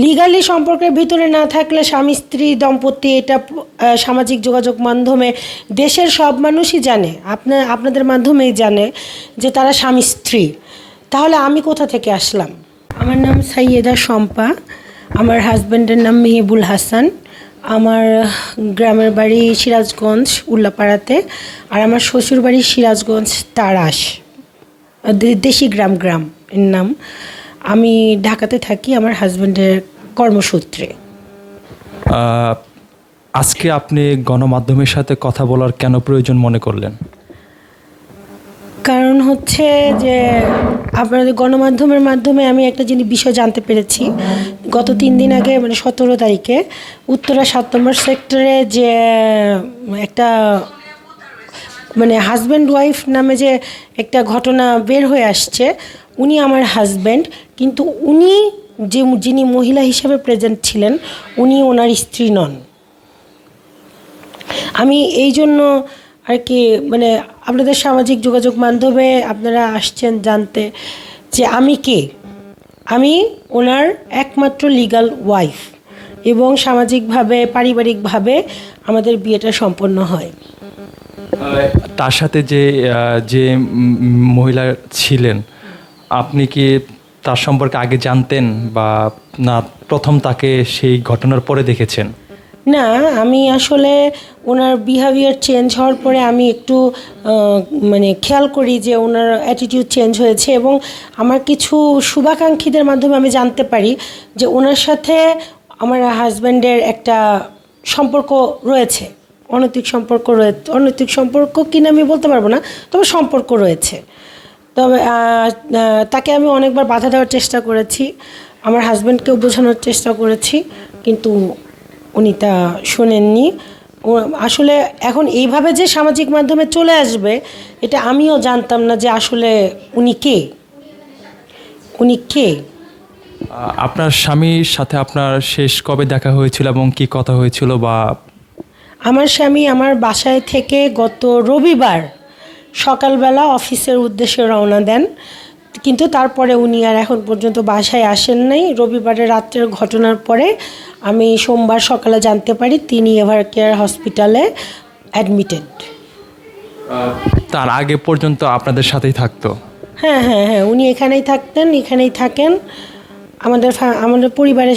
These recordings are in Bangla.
লিগালি সম্পর্কের ভিতরে না থাকলে স্বামী স্ত্রী দম্পতি এটা সামাজিক যোগাযোগ মাধ্যমে দেশের সব মানুষই জানে, আপনাদের মাধ্যমেই জানে যে তারা স্বামী স্ত্রী। তাহলে আমি কোথা থেকে আসলাম? আমার নাম সাইয়েদা শম্পা, আমার হাজব্যান্ডের নাম মেহেবুল হাসান, আমার গ্রামের বাড়ি সিরাজগঞ্জ উল্লাপাড়াতে, আর আমার শ্বশুর বাড়ি সিরাজগঞ্জ তারাস, দেশি গ্রাম এর নাম। আমি ঢাকাতে থাকি আমার হাজব্যান্ডের কর্মসূত্রে। আজকে আপনি গণমাধ্যমের সাথে কথা বলার কেন প্রয়োজন মনে করলেন? কারণ হচ্ছে যে আপনাদের গণমাধ্যমের মাধ্যমে আমি একটা বিষয় জানতে পেরেছি। গত 3 দিন আগে মানে 17 তারিখে উত্তরা 7 নম্বর সেক্টরে যে একটা মানে হাজব্যান্ড ওয়াইফ নামে যে একটা ঘটনা বের হয়ে আসছে, উনি আমার হাজব্যান্ড, কিন্তু উনি যিনি মহিলা হিসাবে প্রেজেন্ট ছিলেন উনি ওনার স্ত্রী নন। আমি এই জন্য আর কি মানে আপনাদের সামাজিক যোগাযোগ মাধ্যমে আপনারা আসছেন জানতে যে আমি কে। আমি ওনার একমাত্র লিগ্যাল ওয়াইফ এবং সামাজিকভাবে পারিবারিকভাবে আমাদের বিয়েটা সম্পন্ন হয়। তার সাথে যে মহিলা ছিলেন, আপনি কি তার সম্পর্কে আগে জানতেন বা না প্রথম তাকে সেই ঘটনার পরে দেখেছেন? না, আমি আসলে ওনার বিহেভিয়ার চেঞ্জ হওয়ার পরে আমি একটু মানে খেয়াল করি যে ওনার অ্যাটিটিউড চেঞ্জ হয়েছে, এবং আমার কিছু শুভাকাঙ্ক্ষীদের মাধ্যমে আমি জানতে পারি যে ওনার সাথে আমার হাজব্যান্ডের একটা সম্পর্ক রয়েছে, অনৈতিক সম্পর্ক কিনা আমি বলতে পারবো না, তবে সম্পর্ক রয়েছে। তবে তাকে আমি অনেকবার বাধা দেওয়ার চেষ্টা করেছি, আমার হাজব্যান্ডকেও বোঝানোর চেষ্টা করেছি, কিন্তু উনি তা শোনেননি। আসলে এখন এইভাবে যে সামাজিক মাধ্যমে চলে আসবে এটা আমিও জানতাম না যে আসলে উনি কে। আপনার স্বামীর সাথে আপনার শেষ কবে দেখা হয়েছিল এবং কি কথা হয়েছিল? বা আমার স্বামী আমার বাসায় থেকে গত রবিবার সকালবেলা অফিসের উদ্দেশ্যে রওনা দেন, কিন্তু তারপরে উনি আর এখন পর্যন্ত বাসায় আসেন নাই। রবিবারের রাত্রের ঘটনার পরে আমি সোমবার সকালে জানতে পারি তিনি এভারকেয়ার হসপিটালে অ্যাডমিটেড। তার আগে পর্যন্ত আপনাদের সাথেই থাকতো? হ্যাঁ, উনি এখানেই থাকতেন, এখানেই থাকেন, আমাদের পরিবারে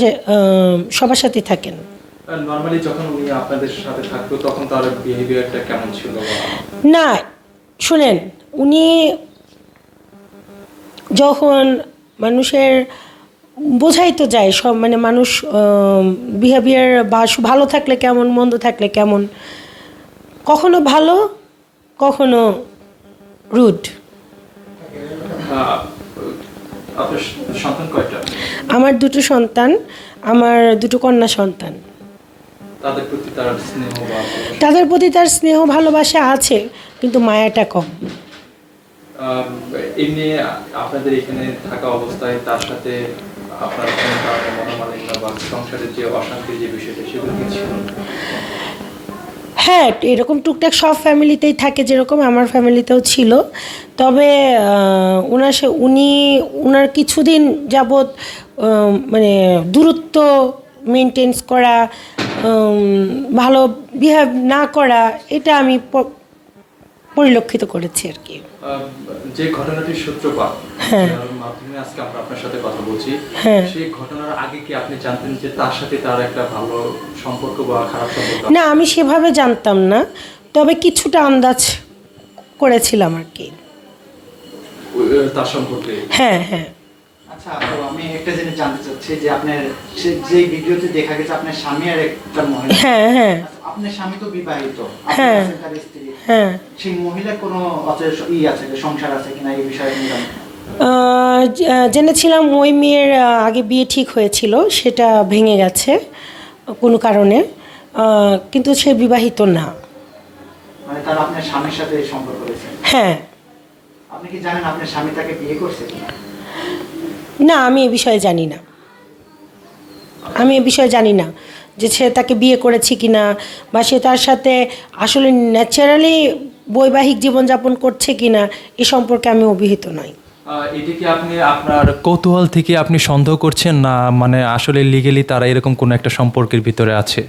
সবার সাথেই থাকেন। নরমালি যখন উনি আপনাদের সাথে থাকতো তখন তার বিহেভিয়ারটা কেমন ছিল? না শুনেন, উনি যখন মানুষের বোঝাই তো যায় সব, মানে মানুষ বিহেভিয়ার বা ভালো থাকলে কেমন মন্দ থাকলে কেমন, কখনো ভালো কখনো রুড। আপনার সন্তান কয়টা? আমার 2টো সন্তান, আমার 2টো কন্যা সন্তান। তাদের প্রতি তার স্নেহ ভালোবাসা আছে, কিন্তু মায়াটা কম। এমনি আপনাদের এখানে থাকা অবস্থায় তার সাথে আপনার মনোমালিন্য বা সংসারের যে অশান্তির যে বিষয়টা সেগুলো কি ছিল? হ্যাঁ, এরকম টুকটাক সব ফ্যামিলিতেই থাকে, যেরকম আমার ফ্যামিলিতেও ছিল। তবে উনার কিছুদিন যাবৎ মানে দূরত্ব মেনটেন করা, ভালো বিহেভ না করা, এটা আমি পরিলক্ষিত করেছি আর কি। যে ঘটনাটির সূত্রপাত, হ্যাঁ, মাধ্যমে আজকে আমরা আপনার সাথে কথা বলছি, হ্যাঁ, সেই ঘটনার আগে কি আপনি জানতেন যে তার সাথে তার একটা ভালো সম্পর্ক বা খারাপ সম্পর্ক? না, আমি সেভাবে জানতাম না, তবে কিছুটা আন্দাজ করেছিলাম আর কি তার সম্পর্কে। হ্যাঁ। আচ্ছা, আমি একটা জিনিস জানতে চাচ্ছি যে আপনার যে ভিডিওতে দেখা গেছে আপনার স্বামী আর একটা মহিলা। হ্যাঁ। আপনার স্বামী তো বিবাহিত, হ্যাঁ, তার স্ত্রী। হ্যাঁ। সেই মহিলা কোনো আছে সংসার আছে কিনা এই বিষয়ে আপনি জানেন? জেনেছিলাম ওই মেয়ের আগে বিয়ে ঠিক হয়েছিল, সেটা ভেঙে গেছে কোনো কারণে, কিন্তু সে বিবাহিত না। মানে তার আপনার স্বামীর সাথে সম্পর্ক রয়েছে? হ্যাঁ। আপনি কি জানেন আপনার স্বামী তাকে বিয়ে করছে কিনা? না, আমি এ বিষয়ে জানি না যে সে তাকে বিয়ে করেছে কিনা, বা সে তার সাথে আসলে ন্যাচারালি বৈবাহিক জীবনযাপন করছে কিনা, এ সম্পর্কে আমি অবহিত নই। এটি কি আপনি আপনার কৌতূহল থেকে আপনি সন্দেহ করছেন, না মানে আসলে লিগেলি তারা এরকম কোনো একটা সম্পর্কের ভিতরে আছে?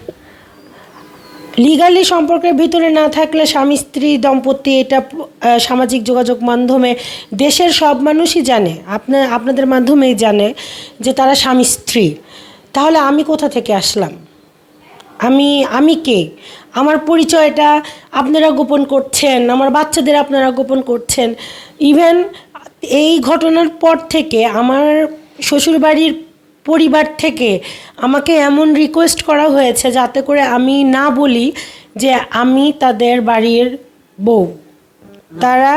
লিগালি সম্পর্কের ভিতরে না থাকলে স্বামী স্ত্রী দম্পতি এটা সামাজিক যোগাযোগ মাধ্যমে দেশের সব মানুষই জানে, আপনাদের মাধ্যমেই জানে যে তারা স্বামী স্ত্রী। তাহলে আমি কোথা থেকে আসলাম? আমি কে? আমার পরিচয়টা আপনারা গোপন করছেন, আমার বাচ্চাদের আপনারা গোপন করছেন। ইভেন এই ঘটনার পর থেকে আমার শ্বশুরবাড়ির পরিবার থেকে আমাকে এমন রিকোয়েস্ট করা হয়েছে যাতে করে আমি না বলি যে আমি তাদের বাড়ির বউ। তারা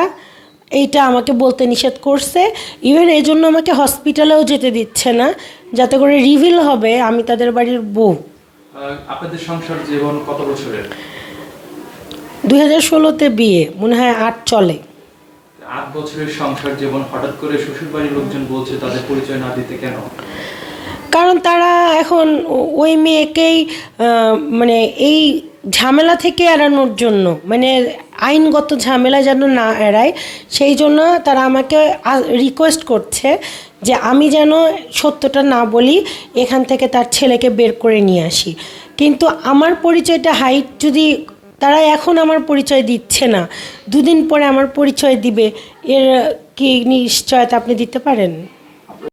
এইটা আমাকে বলতে নিষেধ করছে। ইভেন এই জন্য আমাকে হসপিটালেও যেতে দিচ্ছে না, যাতে করে রিভিল হবে আমি তাদের বাড়ির বউ। আপনাদের সংসার জীবন কত বছরের? 2016-তে বিয়ে, মনে হয় 8 চলে। 8 বছরের সংসার জীবন, হঠাৎ করে শ্বশুরবাড়ির লোকজন বলছে তাদের পরিচয় না দিতে কেন? কারণ তারা এখন ওই মেয়েকেই মানে এই ঝামেলা থেকে এড়ানোর জন্য, মানে আইনগত ঝামেলা যেন না এড়ায়, সেই জন্য তারা আমাকে রিকোয়েস্ট করছে যে আমি যেন সত্যটা না বলি, এখান থেকে তার ছেলেকে বের করে নিয়ে আসি। কিন্তু আমার পরিচয়টা হাইড যদি তারা এখন আমার পরিচয় দিচ্ছে না, 2 দিন পরে আমার পরিচয় দিবে, এর কি নিশ্চয়তা আপনি দিতে পারেন?